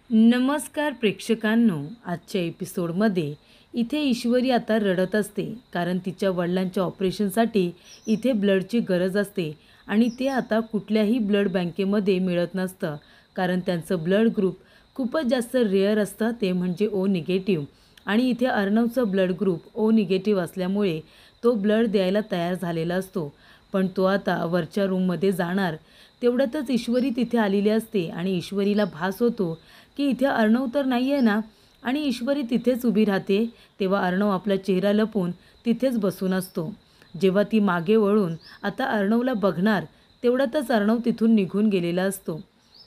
नमस्कार प्रेक्षकांनो, आजच्या एपिसोडमध्ये इथे ईश्वरी आता रडत असते कारण तिच्या वडिलांच्या ऑपरेशनसाठी इथे ब्लडची गरज असते आणि ते आता कुठल्याही ब्लड बँकेमध्ये मिळत नसतं कारण त्यांचं ब्लड ग्रुप खूपच जास्त रेअर असतं, ते म्हणजे ओ निगेटिव्ह. आणि इथे अर्णवचं ब्लड ग्रुप ओ निगेटिव्ह असल्यामुळे तो ब्लड द्यायला तयार झालेला असतो. पण तो आता वरच्या रूममध्ये जाणार तेवढ्यातच ईश्वरी तिथे आलेली असते आणि ईश्वरीला भास होतो की इथे अर्णव तर नाही आहे ना. आणि ईश्वरी तिथेच उभी राहते तेव्हा अर्णव आपला चेहरा लपवून तिथेच बसून असतो. जेव्हा ती मागे वळून आता अर्णवला बघणार तेवढ्यातच अर्णव तिथून निघून गेलेला असतो.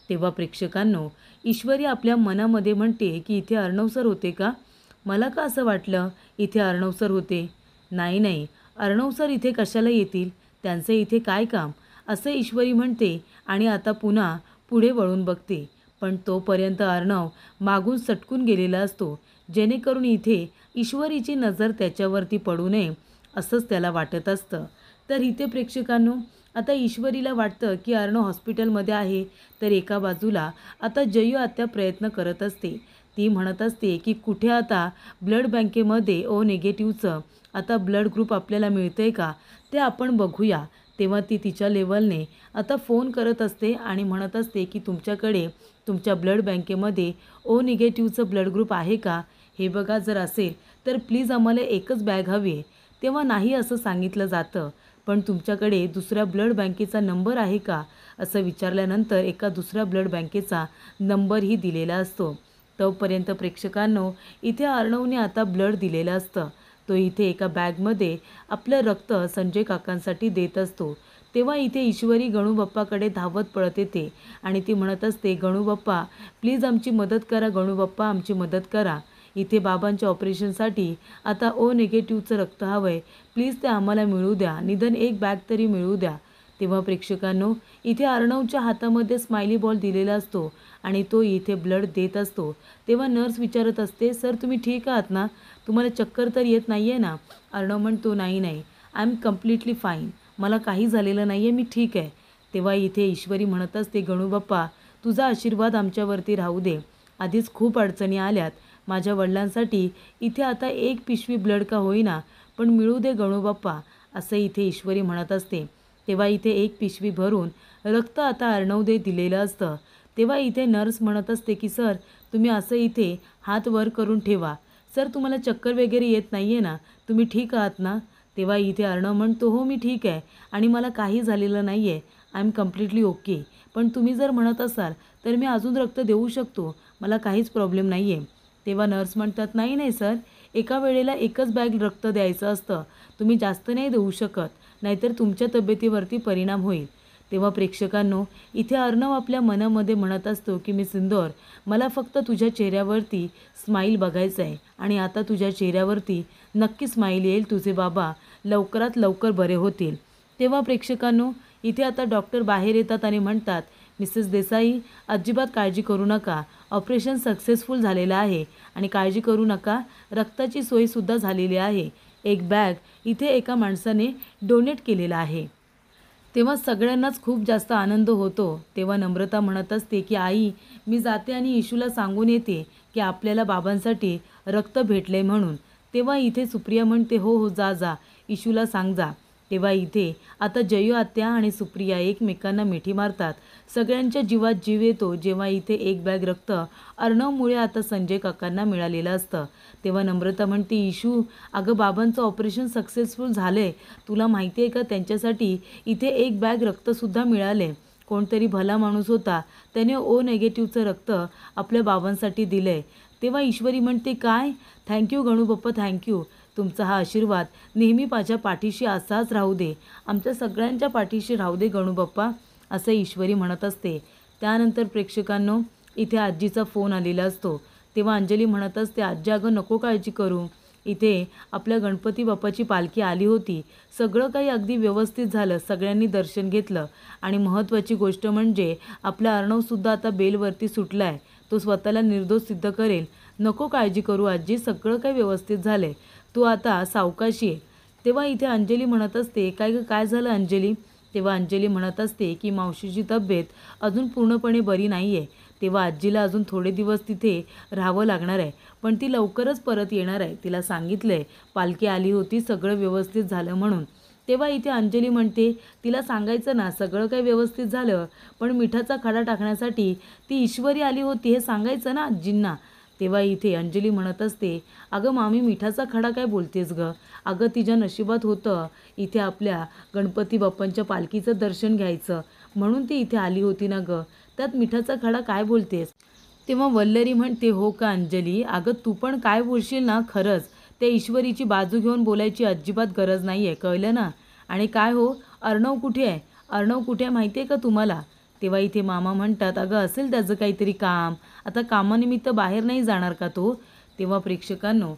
तेव्हा प्रेक्षकांनो, ईश्वरी आपल्या मनामध्ये म्हणते की इथे अर्णव सर होते का? मला का असं वाटलं इथे अर्णव सर होते? नाही नाही, अर्णव सर इथे कशाला येतील? त्यांचं इथे काय काम? असं ईश्वरी म्हणते आणि आता पुन्हा पुढे वळून बघते. पण तोपर्यंत अर्णव मागून सटकून गेलेला असतो, जेणेकरून इथे ईश्वरीची नजर त्याच्यावरती पडू नये असंच त्याला वाटत असतं. तर इथे प्रेक्षकांनो, आता ईश्वरीला वाटतं की अर्णव हॉस्पिटलमध्ये आहे, तर एका बाजूला आता जयू आत्या प्रयत्न करत असते. ती म्हणत असते की कुठे आता ब्लड बँकेमध्ये ओ निगेटिव्हचं आता ब्लड ग्रुप आपल्याला मिळतं आहे का, ते आपण बघूया. तेव्हा ती तिच्या लेवलने आता फोन करत असते आणि म्हणत असते की तुमच्याकडे तुमच्या ब्लड बँकेमध्ये ओ निगेटिव्हचं ब्लड ग्रुप आहे का? हे बघा, जर असेल तर प्लीज आम्हाला एकच बॅग हवी आहे. तेव्हा नाही असं सांगितलं जातं. पण तुमच्याकडे दुसऱ्या ब्लड बँकेचा नंबर आहे का, असं विचारल्यानंतर एका दुसऱ्या ब्लड बँकेचा नंबरही दिलेला असतो. तोपर्यंत प्रेक्षकांनो, इथे अर्णवने आता ब्लड दिलेलं असतं. तो इथे एका बॅगमध्ये आपलं रक्त संजय काकांसाठी देत असतो. तेव्हा इथे ईश्वरी गणूबाप्पाकडे धावत पळत येते आणि ती म्हणत असते, गणूबाप्पा प्लीज आमची मदत करा, गणूबाप्पा आमची मदत करा. इथे बाबांच्या ऑपरेशनसाठी आता ओ निगेटिव्हचं रक्त हवं आहे, प्लीज ते आम्हाला मिळू द्या, निदान एक बॅग तरी मिळू द्या. तेव्हा प्रेक्षकांनो, इथे अर्णवच्या हातामध्ये स्माइली बॉल दिलेला असतो आणि तो इथे ब्लड देत असतो. तेव्हा नर्स विचारत असते, सर तुम्ही ठीक आहात ना? तुम्हाला चक्कर तर येत नाही आहे ना? अर्णव म्हणतो, नाही नाही, आय एम कम्प्लिटली फाईन, मला काही झालेलं नाही आहे, मी ठीक आहे. तेव्हा इथे ईश्वरी म्हणत असते, गणूबाप्पा तुझा आशीर्वाद आमच्यावरती राहू दे, आधीच खूप अडचणी आल्यात माझ्या वडिलांसाठी, इथे आता एक पिशवी ब्लड का होईना पण मिळू दे गणूबाप्पा, असं इथे ईश्वरी म्हणत असते. तेव्हा इथे एक पिशवी भरून रक्त आता अर्णवने दिलेलं असतं. तेव्हा इथे नर्स म्हणत असते की सर तुम्ही असं इथे हात वर करून ठेवा. सर तुम्हाला चक्कर वगैरे येत नाही आहे ना? तुम्ही ठीक आहात ना? तेव्हा इथे अर्णव म्हणतो, हो मी ठीक आहे आणि मला काही झालेलं नाही आहे, आय एम कम्प्लिटली ओके. पण तुम्ही जर म्हणत असाल तर मी अजून रक्त देऊ शकतो, मला काहीच प्रॉब्लेम नाही आहे. तेव्हा नर्स म्हणतात, नाही नाही सर, एका वेळेला एकच बॅग रक्त द्यायचं असतं, तुम्ही जास्त नाही देऊ शकत, नाहीतर तुमच्या तब्येतीवरती परिणाम होईल. तेव्हा प्रेक्षकांनो, इथे अर्णव आपल्या मनामध्ये म्हणत असतो की मी सिंदूर, मला फक्त तुझ्या चेहऱ्यावरती स्माईल बघायचं आहे आणि आता तुझ्या चेहऱ्यावरती नक्की स्माईल येईल, तुझे बाबा लवकरात लवकर बरे होतील. तेव्हा प्रेक्षकांनो, इथे आता डॉक्टर बाहेर येतात आणि म्हणतात, मिसेस देसाई अजिबात काळजी करू नका, ऑपरेशन सक्सेसफुल झालेलं आहे आणि काळजी करू नका, रक्ताची सोयसुद्धा झालेली आहे. एक बॅग इथे एका माणसाने डोनेट केलेला आहे. तेव्हा सगळ्यांनाच खूप जास्त आनंद होतो. तेव्हा नम्रता म्हणत असते की आई मी जाते आणि इशूला सांगून येते की आपल्याला बाबांसाठी रक्त भेटले म्हणून. तेव्हा इथे सुप्रिया म्हणते, हो हो जा जा, इशूला सांग जा. तेव्हा इथे आता जयू आत्या आणि सुप्रिया एकमेकांना मिठी मारतात. सगळ्यांच्या जीवात जीव येतो जेव्हा इथे एक बॅग रक्त अर्णवमुळे आता संजय काकांना मिळालेलं असतं. तेव्हा नम्रता म्हणते, इशू अगं बाबांचं ऑपरेशन सक्सेसफुल झालं आहे, तुला माहिती आहे का, त्यांच्यासाठी इथे एक बॅग रक्तसुद्धा मिळाले. कोणतरी भला माणूस होता, त्याने ओ नेगेटिव्हचं रक्त आपल्या बाबांसाठी दिलं आहे. तेव्हा ईश्वरी म्हणते, काय, थँक्यू गणूबाप्पा, थँक्यू, तुमचा हा आशीर्वाद नेहमी माझ्या पाठीशी असाच राहू दे, आमच्या सगळ्यांच्या पाठीशी राहू दे गणूबाप्पा, असं ईश्वरी म्हणत असते. त्यानंतर प्रेक्षकांनो, इथे आजीचा फोन आलेला असतो. तेव्हा अंजली म्हणत असते, आजी अगं नको काळजी करू, इथे आपल्या गणपती बाप्पाची पालखी आली होती, सगळं काही अगदी व्यवस्थित झालं, सगळ्यांनी दर्शन घेतलं आणि महत्त्वाची गोष्ट म्हणजे आपला अर्णवसुद्धा आता बेलवरती सुटला आहे, तो स्वतःला निर्दोष सिद्ध करेल, नको काळजी करू आजी, सगळं काही व्यवस्थित झालं आहे, तू आता सावकाशी आहे. तेव्हा इथे अंजली म्हणत असते, काय गं काय झालं अंजली? तेव्हा अंजली म्हणत असते की मावशीची तब्येत अजून पूर्णपणे बरी नाही आहे, तेव्हा आजीला अजून थोडे दिवस तिथे राहावं लागणार आहे, पण ती लवकरच परत येणार आहे. तिला सांगितलं आहे, पालखी आली होती, सगळं व्यवस्थित झालं म्हणून. तेव्हा इथे अंजली म्हणते, तिला सांगायचं ना, सगळं काही व्यवस्थित झालं, पण मिठाचा खडा टाकण्यासाठी ती ईश्वरी आली होती हे सांगायचं ना आजींना. तेव्हा इथे अंजली म्हणत असते, अगं मामी, मिठाचा खडा काय बोलतेस गं? अगं तिच्या नशिबात होतं इथे आपल्या गणपती बाप्पांच्या पालखीचं दर्शन घ्यायचं, म्हणून ती इथे आली होती ना गं, त्यात मिठाचा खडा काय बोलतेस? तेव्हा वल्लरी म्हणते, हो का अंजली, अगं तू पण काय बोलशील ना, खरंच त्या ईश्वरीची बाजू घेऊन बोलायची अजिबात गरज नाही आहे, कळलं ना? आणि काय हो, अर्णव कुठे आहे? अर्णव कुठे आहे माहिती आहे का तुम्हाला? तेव्हा इथे मामा म्हणतात, अगं असेल त्याचं काहीतरी काम, आता कामानिमित्त बाहेर नाही जाणार का तो? तेव्हा प्रेक्षकांनो,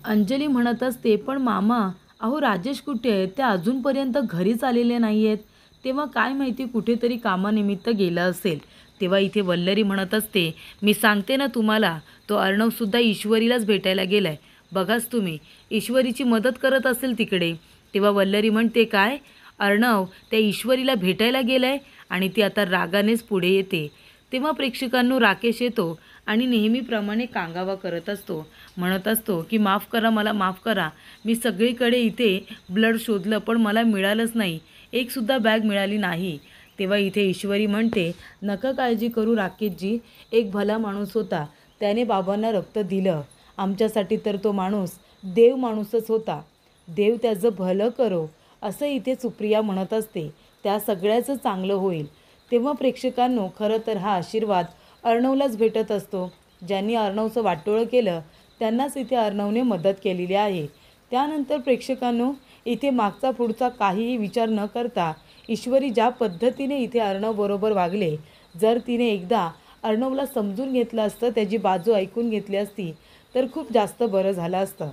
अंजली म्हणत असते, पण मामा, अहो राजेश कुठे आहेत? ते अजूनपर्यंत घरीच आलेले नाही आहेत. तेव्हा काय माहिती कुठेतरी कामानिमित्त गेला असेल. तेव्हा इथे वल्लरी म्हणत असते, मी सांगते ना तुम्हाला, तो अर्णवसुद्धा ईश्वरीलाच भेटायला गेलाय. बघाच तुम्ही, ईश्वरीची मदत करत असेल तिकडे. तेव्हा वल्लरी म्हणते, काय? अर्णव त्या ईश्वरीला भेटायला गेलाय? आणि ती आता रागानेच पुढे येते. तेव्हा प्रेक्षकांनो, राकेश येतो आणि नेहमीप्रमाणे कांगावा करत असतो. म्हणत असतो की माफ करा, मला माफ करा, मी सगळीकडे इथे ब्लड शोधलं पण मला मिळालंच नाही, एकसुद्धा बॅग मिळाली नाही. तेव्हा इथे ईश्वरी म्हणते, नका काळजी करू राकेशजी, एक भला माणूस होता, त्याने बाबांना रक्त दिलं. आमच्यासाठी तर तो माणूस देव माणूसच होता. देव त्याचं भलं करो, असं इथे सुप्रिया म्हणत असते. त्या सगळ्याचं चांगलं होईल. तेव्हा प्रेक्षकांनो, खरं तर हा आशीर्वाद अर्णवलाच भेटत असतो. ज्यांनी अर्णवचं वाटोळं केलं त्यांनाच इथे अर्णवने मदत केलेली आहे. त्यानंतर प्रेक्षकांनो, इथे मागचा पुढचा काहीही विचार न करता ईश्वरी ज्या पद्धतीने इथे अर्णवबरोबर वागले, जर तिने एकदा अर्णवला समजून घेतलं असतं, त्याची बाजू ऐकून घेतली असती, तर खूप जास्त बरं झालं असतं.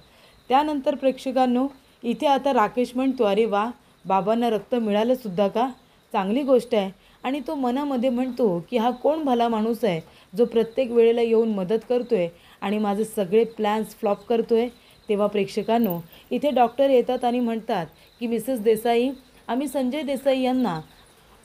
त्यानंतर प्रेक्षकांनो, इथे आता राकेश म्हणतो, अरे वा, बाबांना रक्त मिळालंसुद्धा का? चांगली गोष्ट आहे. आणि तो मनामध्ये म्हणतो की हा कोण भला माणूस आहे जो प्रत्येक वेळेला येऊन मदत करतोय आणि माझे सगळे प्लॅन्स फ्लॉप करतोय. तेव्हा प्रेक्षकांनो, इथे डॉक्टर येतात आणि म्हणतात की मिसेस देसाई, आम्ही संजय देसाई यांना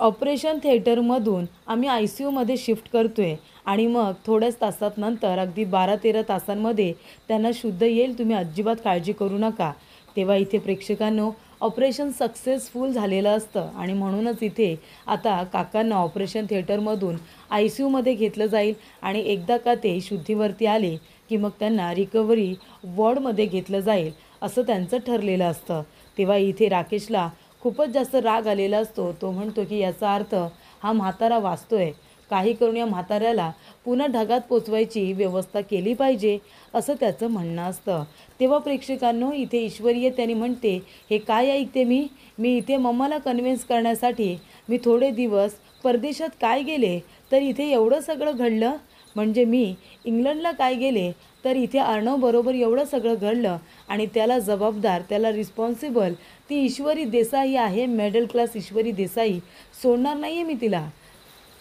ऑपरेशन थिएटरमधून आम्ही ICUमध्ये शिफ्ट करतोय आणि मग थोड्याच तासात नंतर अगदी 12-13 तासांमध्ये त्यांना शुद्ध येईल, तुम्ही अजिबात काळजी करू नका. तेव्हा इथे प्रेक्षकांनो, ऑपरेशन सक्सेसफुल झालेलं असतं आणि म्हणूनच इथे आता काकांना ऑपरेशन थिएटरमधून ICUमध्ये घेतलं जाईल आणि एकदा का ते शुद्धीवरती आले की मग त्यांना रिकव्हरी वॉर्डमध्ये घेतलं जाईल, असं त्यांचं ठरलेलं असतं. तेव्हा इथे राकेशला खूपच जास्त राग आलेला असतो. तो म्हणतो की याचा अर्थ हा म्हातारा वाचतोय, काही करून या म्हाताऱ्याला पुन्हा ढगात पोचवायची व्यवस्था केली पाहिजे, असं त्याचं म्हणणं असतं. तेव्हा प्रेक्षकांनो, इथे ईश्वरी त्यांनी म्हणते, हे काय ऐकते मी इथे मम्माला कन्व्हिन्स करण्यासाठी मी थोडे दिवस परदेशात काय गेले तर इथे एवढं सगळं घडलं. म्हणजे मी इंग्लंडला काय गेले तर इथे अर्णवबरोबर एवढं सगळं घडलं आणि त्याला जबाबदार, त्याला रिस्पॉन्सिबल ती ईश्वरी देसाई आहे. मिडल क्लास ईश्वरी देसाई, सोडणार नाही आहे मी तिला.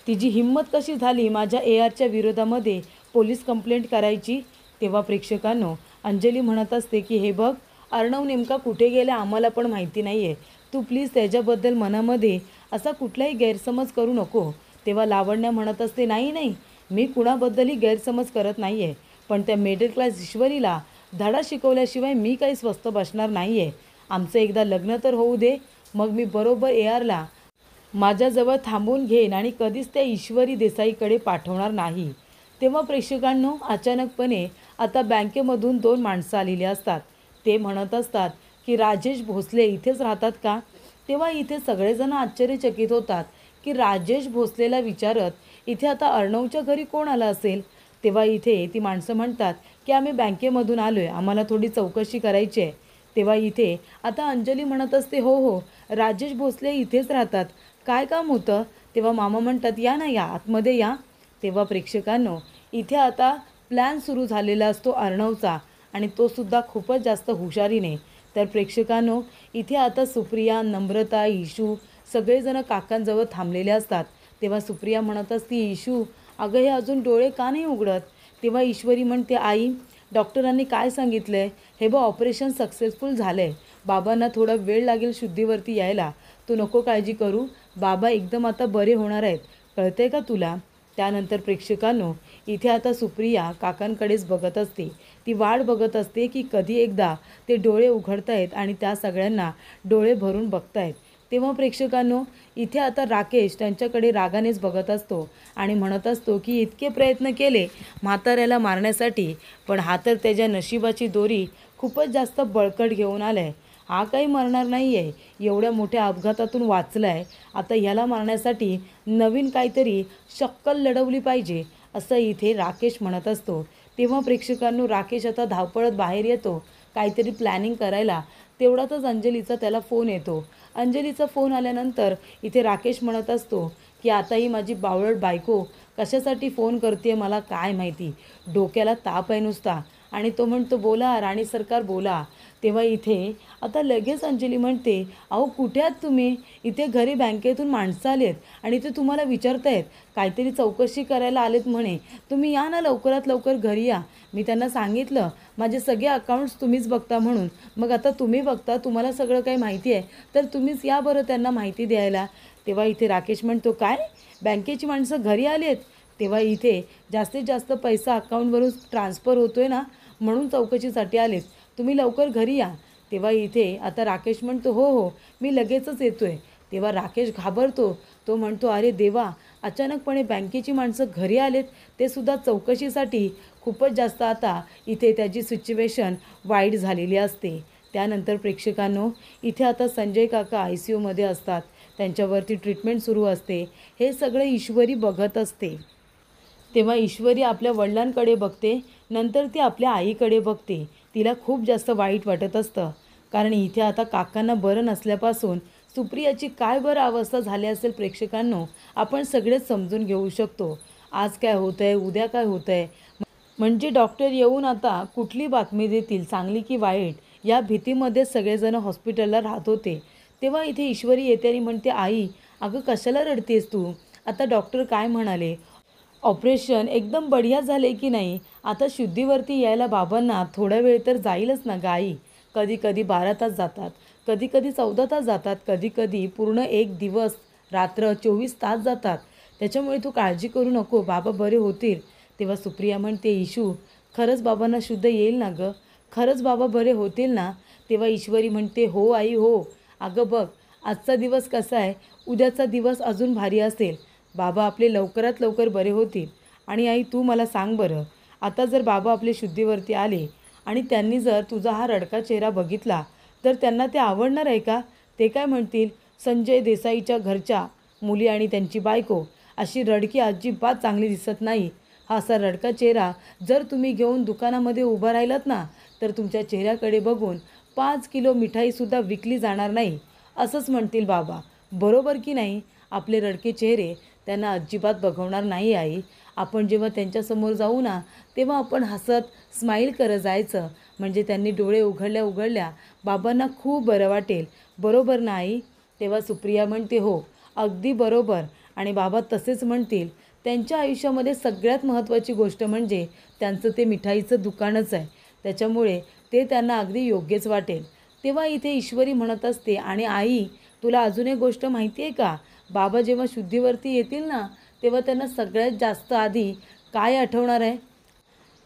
तिची हिंमत कशी झाली माझ्या ARच्या विरोधामध्ये पोलीस कंप्लेंट करायची. तेव्हा प्रेक्षकांनो, अंजली म्हणत असते की हे बघ, अर्णव नेमका कुठे गेला आम्हाला पण माहिती नाही आहे, तू प्लीज त्याच्याबद्दल मनामध्ये असा कुठलाही गैरसमज करू नको. तेव्हा लावण्या म्हणत असते, नाही, मी कुणाबद्दलही गैरसमज करत नाही आहे, पण त्या मिडल क्लास ईश्वरीला धडा शिकवल्याशिवाय मी काही स्वस्थ बसणार नाही आहे. आमचं एकदा लग्न तर होऊ दे, मग मी बरोबर ARला माझ्याजवळ थांबून घेईन आणि कधीच त्या ईश्वरी देसाईकडे पाठवणार नाही. तेव्हा प्रेक्षकांनो, अचानकपणे आता बँकेमधून 2 माणसं आलेली असतात. ते म्हणत असतात की राजेश भोसले इथेच राहतात का? तेव्हा इथे सगळेजण आश्चर्यचकित होतात की राजेश भोसलेला विचारत इथे आता अर्णवच्या घरी कोण आलं असेल. तेव्हा इथे ती माणसं म्हणतात की आम्ही बँकेमधून आलो आहे, आम्हाला थोडी चौकशी करायची आहे. तेव्हा इथे आता अंजली म्हणत असते, हो, राजेश भोसले इथेच राहतात, काय काम होतं? तेव्हा मामा म्हणतात, या ना, या आतमध्ये या. तेव्हा प्रेक्षकांनो, इथे आता प्लॅन सुरू झालेला असतो अर्णवचा आणि तो सुद्धा खूपच जास्त हुशारीने. तर प्रेक्षकांनो, इथे आता सुप्रिया, नम्रता, इशू सगळेजण काकांजवळ थांबलेले असतात. तेव्हा सुप्रिया म्हणत असते, इशू, अगं हे अजून डोळे का नाही उघडत? तेव्हा ईश्वरी म्हणते, आई, डॉक्टरांनी काय सांगितलं आहे? हे बघ, ऑपरेशन सक्सेसफुल झालं आहे, बाबांना थोडा वेळ लागेल शुद्धीवरती यायला, तू नको काळजी करू, बाबा एकदम आता बरे होणार आहेत, कळतंय का तुला? त्यानंतर प्रेक्षकांनो, इथे आता सुप्रिया काकांकडेच बघत असते. ती वाट बघत असते की कधी एकदा ते डोळे उघडतायत आणि त्या सगळ्यांना डोळे भरून बघतायत. तेव्हा प्रेक्षकांनो, इथे आता राकेश त्यांच्याकडे रागानेच बघत असतो आणि म्हणत असतो की इतके प्रयत्न केले म्हाताऱ्याला मारण्यासाठी, पण हा तर त्याच्या नशिबाची दोरी खूपच जास्त बळकट घेऊन आलाय. हा काही मरणार नाही आहे, एवढ्या मोठ्या अपघातातून वाचला आहे. आता ह्याला मारण्यासाठी नवीन काहीतरी शक्कल लढवली पाहिजे, असं इथे राकेश म्हणत असतो. तेव्हा प्रेक्षकांनो, राकेश आता धावपळत बाहेर येतो काहीतरी प्लॅनिंग करायला. तेवढ्यातच अंजलीचा त्याला फोन येतो. अंजलीचा फोन आल्यानंतर इथे राकेश म्हणत असतो की आता ही माझी बावळट बायको कशासाठी फोन करते मला काय माहिती, डोक्याला ताप आहे नुसता. आणि तो म्हणतो, बोला राणी सरकार बोला. तेव्हा इथे आता लगेच अंजली म्हणते, अहो कुठे आहात तुम्ही? इथे घरी बँकेतून माणसं आलेत आणि ते तुम्हाला विचारतायत, काहीतरी चौकशी करायला आलेत म्हणे. तुम्ही या ना, लवकरात लवकर घरी या. मी त्यांना सांगितलं माझे सगळे अकाउंट्स तुम्हीच बघता म्हणून. मग आता तुम्ही बघता, तुम्हाला सगळं काही माहिती आहे, तर तुम्हीच या बरं त्यांना माहिती द्यायला. तेव्हा इथे राकेश म्हणतो, काय बँकेची माणसं घरी आली आहेत? तेव्हा इथे जास्तीत जास्त पैसा अकाउंटवरून ट्रान्सफर होतोय ना, म्हणून चौकशीसाठी आलेत. तुम्ही लवकर घरी या. तेव्हा इथे आता राकेश म्हणतो, हो हो मी लगेचच येतोय. तेव्हा राकेश घाबरतो. तो म्हणतो, अरे देवा, अचानकपणे बँकेची माणसं घरी आलेत, ते सुद्धा चौकशीसाठी. खूपच जास्त आता इथे त्याची सिच्युएशन वाईट झालेली असते. त्यानंतर प्रेक्षकांनो, इथे आता संजय काका ICUमध्ये असतात. त्यांच्यावरती ट्रीटमेंट सुरू असते. हे सगळे ईश्वरी बघत असते. तेव्हा ईश्वरी आपल्या वडिलांकडे बघते, नंतर ती आपल्या आईकडे बघते. तिला खूप जास्त वाईट वाटत असतं, कारण इथे आता काकांना बरं नसल्यापासून सुप्रियाची काय बरं अवस्था झाली असेल प्रेक्षकांनो, आपण सगळेच समजून घेऊ शकतो. आज काय होतं आहे, उद्या काय होतं आहे, म्हणजे डॉक्टर येऊन आता कुठली बातमी देतील, चांगली की वाईट, या भीतीमध्ये सगळेजण हॉस्पिटलला राहत होते. तेव्हा इथे ईश्वरी येते आणि म्हणते, आई अगं कशाला रडतेस तू? आता डॉक्टर काय म्हणाले? ऑपरेशन एकदम बढिया झाले की नाही? आता शुद्धीवरती यायला बाबांना थोडा वेळ तर जाईलच ना गाई. कधी कधी 12 तास जातात, कधी कधी 14 तास जातात, कधी कधी पूर्ण एक दिवस रात्र 24 तास जातात. त्याच्यामुळे तू काळजी करू नको, बाबा बरे होतील. तेव्हा सुप्रिया म्हणते, इशू खरंच बाबांना शुद्ध येईल ना गं? खरंच बाबा बरे होतील ना? तेव्हा ईश्वरी म्हणते, हो आई हो. अगं बघ, आजचा दिवस कसा आहे, उद्याचा दिवस अजून भारी असेल. बाबा आपले लवकरात लवकर बरे होतील. आणि आई तू मला सांग बरं, आता जर बाबा आपले शुद्धीवरती आले आणि त्यांनी जर तुझा हा रडका चेहरा बघितला, तर त्यांना ते आवडणार आहे का? ते काय म्हणतील, संजय देसाईच्या घरच्या मुली आणि त्यांची बायको अशी रडकी अजिबात चांगली दिसत नाही. हा असा रडका चेहरा जर तुम्ही घेऊन दुकानामध्ये उभा राहिलात ना, तर तुमच्या चेहऱ्याकडे बघून 5 किलो मिठाईसुद्धा विकली जाणार नाही, असंच म्हणतील बाबा. बरोबर की नाही? आपले रडके चेहरे त्यांना अजिबात बघवणार नाही आई. आपण जेव्हा त्यांच्यासमोर जाऊ ना, तेव्हा आपण हसत स्माईल करत जायचं, म्हणजे त्यांनी डोळे उघडल्या उघडल्या बाबांना खूप बरं वाटेल. बरोबर ना आई? तेव्हा सुप्रिया म्हणते, हो अगदी बरोबर. आणि बाबा तसेच म्हणतील. त्यांच्या आयुष्यामध्ये सगळ्यात महत्त्वाची गोष्ट म्हणजे त्यांचं ते मिठाईचं दुकानच आहे, त्याच्यामुळे ते त्यांना अगदी योग्यच वाटेल. तेव्हा इथे ईश्वरी म्हणत असते, आणि आई तुला अजून एक गोष्ट माहिती आहे का? बाबा जेव्हा शुद्धीवरती येतील ना, तेव्हा त्यांना सगळ्यात जास्त आधी काय आठवणार आहे?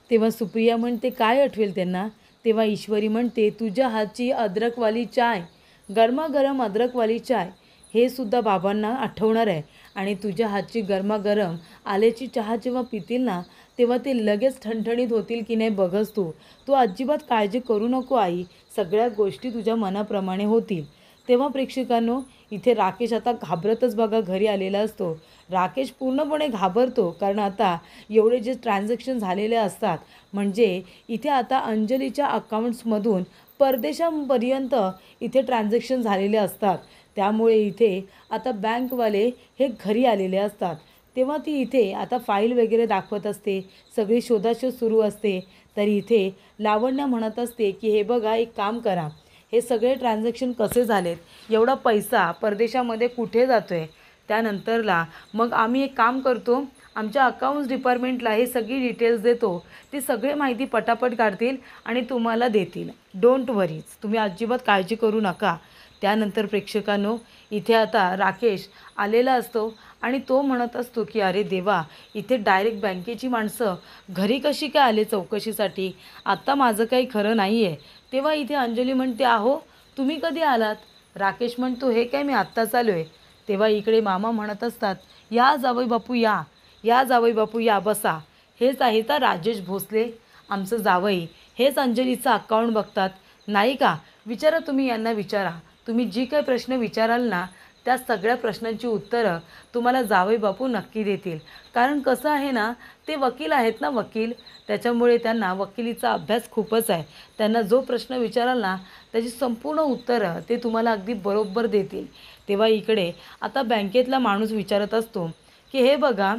तेव्हा सुप्रिया म्हणते, काय आठवेल त्यांना? तेव्हा ईश्वरी म्हणते, तुझ्या हातची अद्रकवाली चाय, गरमागरम अद्रकवाली चाय, हे सुद्धा बाबांना आठवणार आहे. आणि तुझ्या हातची गरमागरम आल्याची चहा जेव्हा पितील ना, तेव्हा ते लगेच ठणठणीत होतील की नाही बघच तू. तू अजिबात काळजी करू नको आई, सगळ्या गोष्टी तुझ्या मनाप्रमाणे होतील. तेव्हा प्रेक्षकांनो, इथे राकेश आता घाबरतच बघा घरी आलेला असतो. राकेश पूर्णपणे घाबरतो, कारण आता एवढे जे ट्रान्झॅक्शन झालेले असतात, म्हणजे इथे आता अंजलीच्या अकाउंट्समधून परदेशापर्यंत इथे ट्रान्झॅक्शन झालेले असतात. त्यामुळे इथे आता बँकवाले हे घरी आलेले असतात. तेव्हा ती इथे आता फाईल वगैरे दाखवत असते, सगळी शोधाशोध सुरू असते. तरी इथे लावण्या म्हणत असते की हे बघा, एक काम करा, हे सगळे ट्रान्झॅक्शन कसे झालेत, एवढा पैसा परदेशामध्ये कुठे जातो आहे, त्यानंतरला मग आम्ही एक काम करतो, आमच्या अकाउंट्स डिपार्टमेंटला हे सगळी डिटेल्स देतो, ती सगळी माहिती पटापट काढतील आणि तुम्हाला देतील. डोंट वरीज, तुम्ही अजिबात काळजी करू नका. त्यानंतर प्रेक्षकांनो, इथे आता राकेश आलेला असतो आणि तो म्हणत असतो की अरे देवा, इथे डायरेक्ट बँकेची माणसं घरी कशी काय आले चौकशीसाठी, आत्ता माझं काही खरं नाही आहे. तेव्हा इथे अंजली म्हणते अहो तुम्ही कधी आलात. राकेश म्हणतो हे काय मी आत्ताच आलो आहे. तेव्हा इकडे मामा म्हणत असतात या जावई बापू या, या जावई बापू या, बसा. हेच आहेत राजेश भोसले आमचं जावई, हेच अंजलीचं अकाउंट बघतात नाही का. विचारा, तुम्ही यांना विचारा. तुम्ही जी काही प्रश्न विचाराल ना त्या सगळ्या प्रश्नांची उत्तरं तुम्हाला जावई बापू नक्की देतील. कारण कसं आहे ना, ते वकील आहेत ना, वकील, त्याच्यामुळे त्यांना वकिलीचा अभ्यास खूपच आहे. त्यांना जो प्रश्न विचाराल ना त्याची संपूर्ण उत्तरं ते तुम्हाला अगदी बरोबर देतील. तेव्हा इकडे आता बँकेतला माणूस विचारत असतो की हे बघा,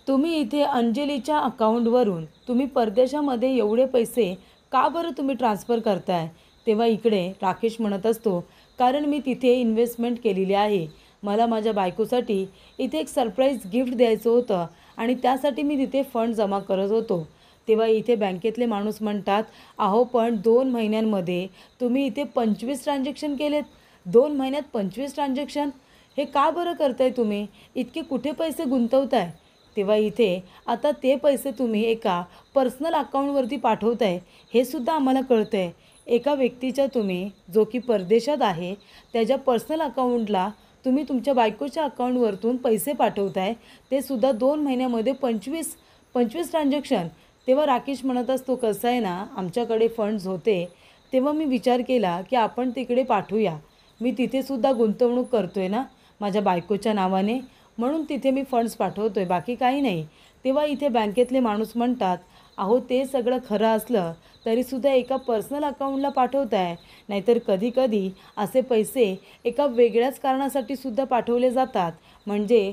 तुम्ही इथे अंजलीच्या अकाउंटवरून तुम्ही परदेशामध्ये एवढे पैसे का बरं तुम्ही ट्रान्सफर करताय. तेव्हा इकडे राकेश म्हणत असतो कारण मी तिथे इन्व्हेस्टमेंट केलेली आहे. मला माझ्या बायकोसाठी इथे एक सरप्राईज गिफ्ट द्यायचं होतं आणि त्यासाठी मी तिथे फंड जमा करत होतो. तेव्हा इथे बँकेतले माणूस म्हणतात अहो पण 2 महिन्यांमध्ये तुम्ही इथे 25 ट्रान्झॅक्शन केलेत. 2 महिन्यात 25 ट्रान्झॅक्शन, हे का बरं करताय तुम्ही, इतके कुठे पैसे गुंतवताय. तेव्हा इथे आता ते पैसे तुम्ही एका पर्सनल अकाउंटवरती पाठवताय हे सुद्धा आम्हाला कळतं आहे. एका व्यक्तीच्या तुम्ही जो की परदेशात आहे त्याच्या पर्सनल अकाउंटला तुम्ही तुमच्या बायकोच्या अकाउंटवरतून पैसे पाठवताय, ते सुद्धा 2 महिन्यामध्ये 25 ट्रान्झॅक्शन. तेव्हा राकेश म्हणत असतो कसं आहे ना, आमच्याकडे फंड्स होते तेव्हा मी विचार केला की आपण तिकडे पाठवूया. मी तिथेसुद्धा गुंतवणूक करतो आहे ना माझ्या बायकोच्या नावाने, म्हणून तिथे मी फंड्स पाठवतो आहे, बाकी काही नाही. तेव्हा इथे बँकेतले माणूस म्हणतात अहो ते सगळं खरं असलं तरीसुद्धा एका पर्सनल अकाउंटला पाठवत आहे, नाहीतर कधीकधी असे पैसे एका वेगळ्याच कारणासाठी सुद्धा पाठवले जातात. म्हणजे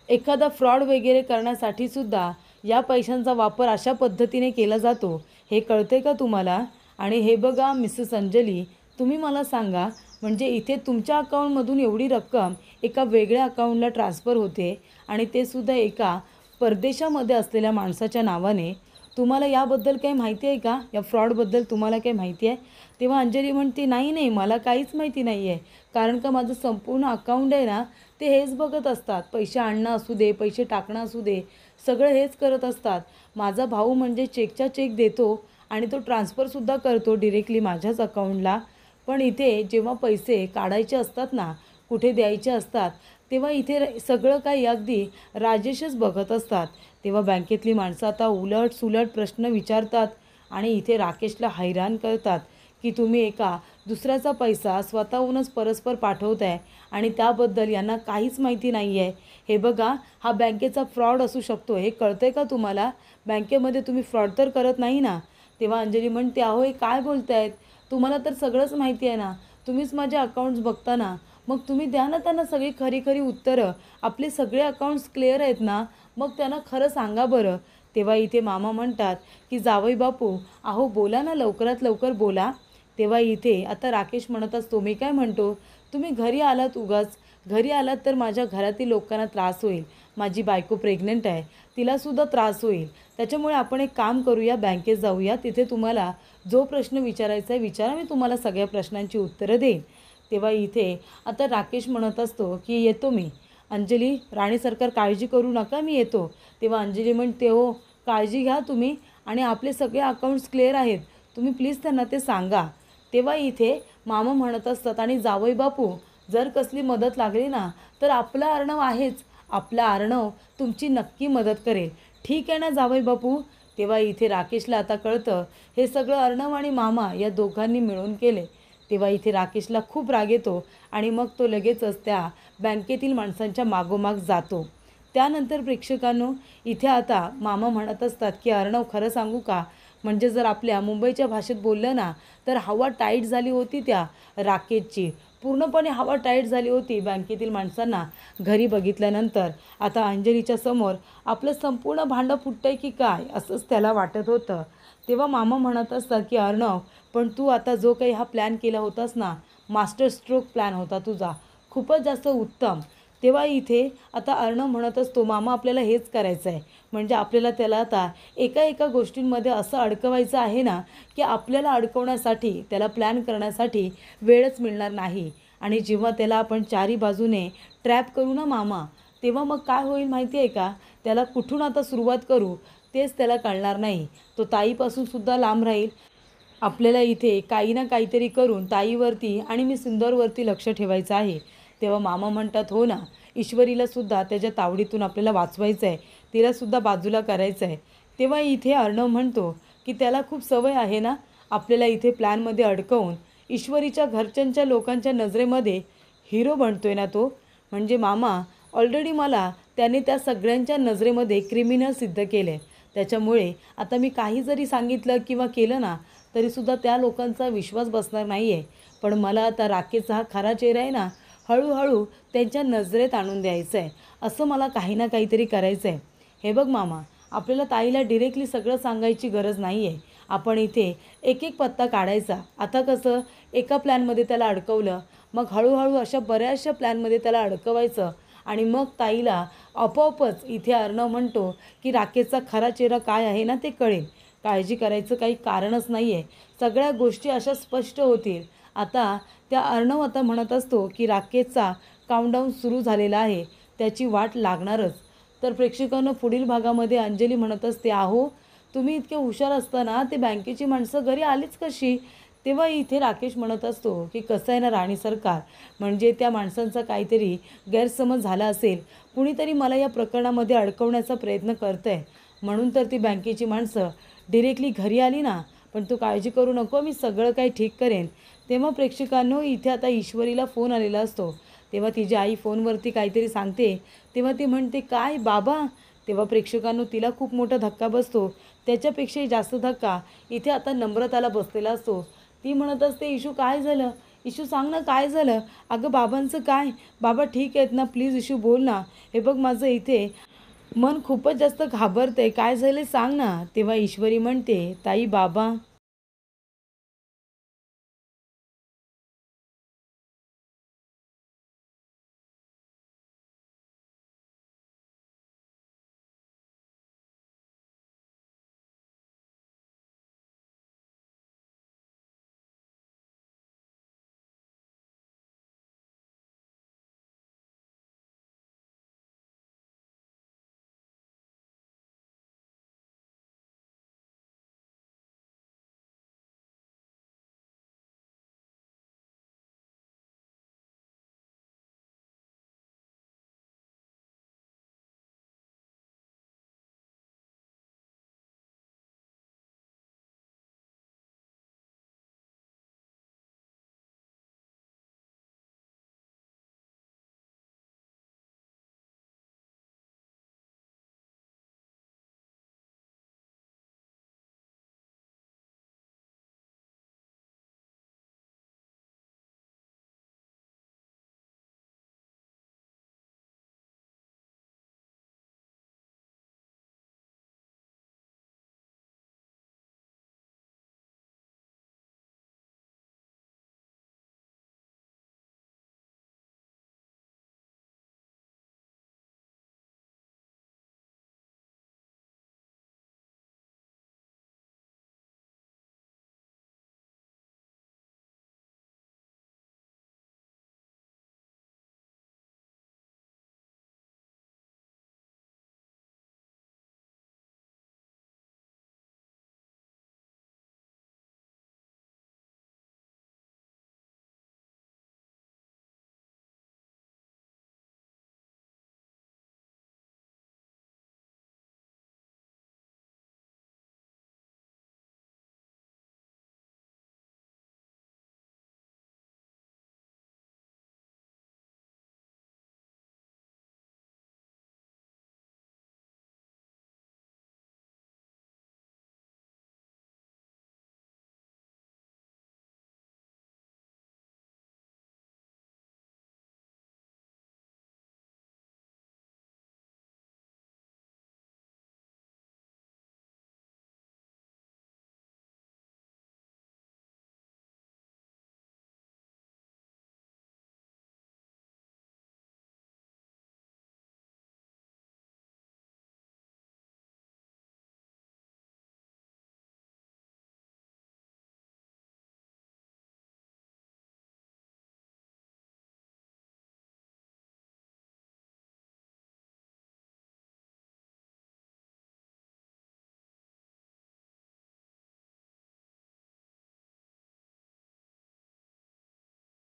एखादा फ्रॉड वगैरे करण्यासाठीसुद्धा या पैशांचा वापर अशा पद्धतीने केला जातो. हे कळते का तुम्हाला. आणि हे बघा मिसेस अंजली, तुम्ही मला सांगा, म्हणजे इथे तुमच्या अकाउंटमधून एवढी रक्कम एका वेगळ्या अकाउंटला ट्रान्सफर होते आणि ते सुद्धा एका परदेशामध्ये असलेल्या माणसाच्या नावाने. तुम्हाला याबद्दल काही माहिती आहे का, या फ्रॉडबद्दल तुम्हाला काही माहिती आहे. तेव्हा अंजली म्हणते नाही नाही, मला काहीच माहिती नाही आहे. कारण का माझं संपूर्ण अकाउंट आहे ना ते हेच बघत असतात. पैसे आणणं असू दे, पैसे टाकणं असू दे, सगळं हेच करत असतात. माझा भाऊ म्हणजे चेकच्या चेक देतो आणि तो ट्रान्सफरसुद्धा करतो डिरेक्टली माझ्याच अकाउंटला. पण इथे जेव्हा पैसे काढायचे असतात ना, कुठे द्यायचे असतात, तेव्हा इथे सगळं काही अगदी राजेशच बघत असतात. तेव्हा बँकेतली माणसं आता उलट सुलट प्रश्न विचारतात आणि इथे राकेशला हैराण करतात की तुम्ही एका दुसऱ्याचा पैसा स्वतःहूनच परस्पर पाठवताय आणि त्याबद्दल यांना काहीच माहिती नाही आहे. हे बघा, हा बँकेचा फ्रॉड असू शकतो, हे कळतं आहे का तुम्हाला. बँकेमध्ये तुम्ही फ्रॉड तर करत नाही ना. तेव्हा अंजली म्हणते अहो हे काय बोलतायत, तुम्हाला तर सगळंच माहिती आहे ना, तुम्हीच माझे अकाउंट्स बघता ना, मग तुम्ही द्या ना त्यांना सगळी खरी खरी उत्तरं. आपले सगळे अकाउंट्स क्लिअर आहेत ना, मग त्यांना खरं सांगा बरं. तेव्हा इथे मामा म्हणतात की जावई बापू अहो बोला ना, लवकरात लवकर बोला. तेव्हा इथे आता राकेश म्हणत असतो मी काय म्हणतो, तुम्ही घरी आलात, उगाच घरी आलात तर माझ्या घरातील लोकांना त्रास होईल. माझी बायको प्रेग्नंट आहे, तिलासुद्धा त्रास होईल. त्याच्यामुळे आपण एक काम करूया, बँकेत जाऊया, तिथे तुम्हाला जो प्रश्न विचारायचा आहे विचारा, मी तुम्हाला सगळ्या प्रश्नांची उत्तरं देईन. तेव्हा इथे आता राकेश म्हणत असतो की येतो मी. अंजली राणी सरकार काळजी करू नका, मी येतो. तेव्हा अंजली म्हणते हो काळजी घ्या तुम्ही आणि आपले सगळे अकाउंट्स क्लिअर आहेत, तुम्ही प्लीज त्यांना ते सांगा. तेव्हा इथे मामा म्हणत असतात आणि जावई बापू जर कसली मदत लागली ना तर आपला अर्णव आहेच, आपला अर्णव तुमची नक्की मदत करेल. ठीक आहे ना जावई बापू. तेव्हा इथे राकेशला आता कळतं हे सगळं अर्णव आणि मामा या दोघांनी मिळून केले. तेव्हा इथे राकेशला खूप राग येतो आणि मग तो लगेचच त्या बँकेतील माणसांच्या मागोमाग जातो. त्यानंतर प्रेक्षकांनो, इथे आता मामा म्हणत असतात की अर्णव खरं सांगू का, म्हणजे जर आपल्या मुंबईच्या भाषेत बोललं ना तर हवा टाईट झाली होती त्या राकेशची, पूर्णपणे हवा टाईट झाली होती बँकेतील माणसांना घरी बघितल्यानंतर. आता अंजलीच्या समोर आपलं संपूर्ण भांडं फुटतंय की काय असंच त्याला वाटत होतं. तेव्हा मामा म्हणत असतात की अर्णव, पण तू आता जो काही हा प्लॅन केला होतास ना, मास्टर स्ट्रोक प्लॅन होता तुझा, खूपच जास्त उत्तम. तेव्हा इथे आता अर्णव म्हणत असतो मामा आपल्याला हेच करायचं आहे, म्हणजे आपल्याला त्याला आता एका एका गोष्टींमध्ये असं अडकवायचं आहे ना की आपल्याला अडकवण्यासाठी, त्याला प्लॅन करण्यासाठी वेळच मिळणार नाही. आणि जेव्हा त्याला आपण चारी बाजूने ट्रॅप करू ना मामा, तेव्हा मग काय होईल माहिती आहे का, त्याला कुठून आता सुरुवात करू तेच त्याला कळणार नाही. तो ताईपासून सुद्धा लांब राहील. आपल्याला इथे काही ना काहीतरी करून ताईवरती आणि मी सुंदरवरती लक्ष ठेवायचं आहे. तेव्हा मामा म्हणतात, हो ना, ईश्वरीलासुद्धा त्याच्या तावडीतून आपल्याला वाचवायचं आहे, तिलासुद्धा बाजूला करायचं आहे. तेव्हा इथे अर्णव म्हणतो की त्याला खूप सवय आहे ना आपल्याला इथे प्लॅनमध्ये अडकवून ईश्वरीच्या घरच्यांच्या लोकांच्या नजरेमध्ये हिरो बनतोय ना तो. म्हणजे मामा, ऑलरेडी मला त्याने त्या सगळ्यांच्या नजरेमध्ये क्रिमिनल सिद्ध केलं आहे. त्याच्यामुळे आता मी काही जरी सांगितलं किंवा केलं ना तरीसुद्धा त्या लोकांचा विश्वास बसणार नाही आहे. पण मला आता राकेशचा हा खरा चेहरा आहे ना हळूहळू त्यांच्या नजरेत आणून द्यायचं आहे. असं मला काही ना काहीतरी करायचं आहे. हे बघ मामा, आपल्याला ताईला डिरेक्टली सगळं सांगायची गरज नाही आहे. आपण इथे एक एक पत्ता काढायचा. आता कसं एका प्लॅनमध्ये त्याला अडकवलं, मग हळूहळू अशा बऱ्याचशा प्लॅनमध्ये त्याला अडकवायचं आणि मग ताईला आपोआपच इथे अर्णव म्हणतो की राकेशचा खरा चेहरा काय आहे ना ते कळेल. काळजी करायचं काही कारणच नाही आहे. सगळ्या गोष्टी अशा स्पष्ट होतील. आता त्या अर्णव आता म्हणत असतो की राकेशचा काउंटडाऊन सुरू झालेला आहे, त्याची वाट लागणारच. तर प्रेक्षकांना पुढील भागामध्ये अंजली म्हणत असते, अहो तुम्ही इतके हुशार असताना ते बँकेची माणसं घरी आलीच कशी. तेव्हा इथे राकेश म्हणत असतो की कसं आहे ना राणी सरकार, म्हणजे त्या माणसांचा काहीतरी गैरसमज झाला असेल. कुणीतरी मला या प्रकरणामध्ये अडकवण्याचा प्रयत्न करतं आहे, म्हणून तर ती बँकेची माणसं डिरेक्टली घरी आली ना. पण तू काळजी करू नको, मी सगळं काही ठीक करेन. तेव्हा प्रेक्षकांनो इथे आता ईश्वरीला फोन आलेला असतो. तेव्हा तिची आई फोनवरती काहीतरी सांगते. तेव्हा ती म्हणते, काय बाबा. तेव्हा प्रेक्षकांनो तिला खूप मोठा धक्का बसतो. त्याच्यापेक्षाही जास्त धक्का इथे आता नम्रताला बसलेला असतो. ती म्हणत असते, इशू काय झालं, इशू सांग ना काय झालं. अगं बाबांचं काय, बाबा ठीक आहेत ना, प्लीज इशू बोल ना. हे बघ माझं इथे मन खूपच जास्त घाबरतंय, काय झालं सांग ना. तेव्हा ईश्वरी म्हणते, ताई बाबा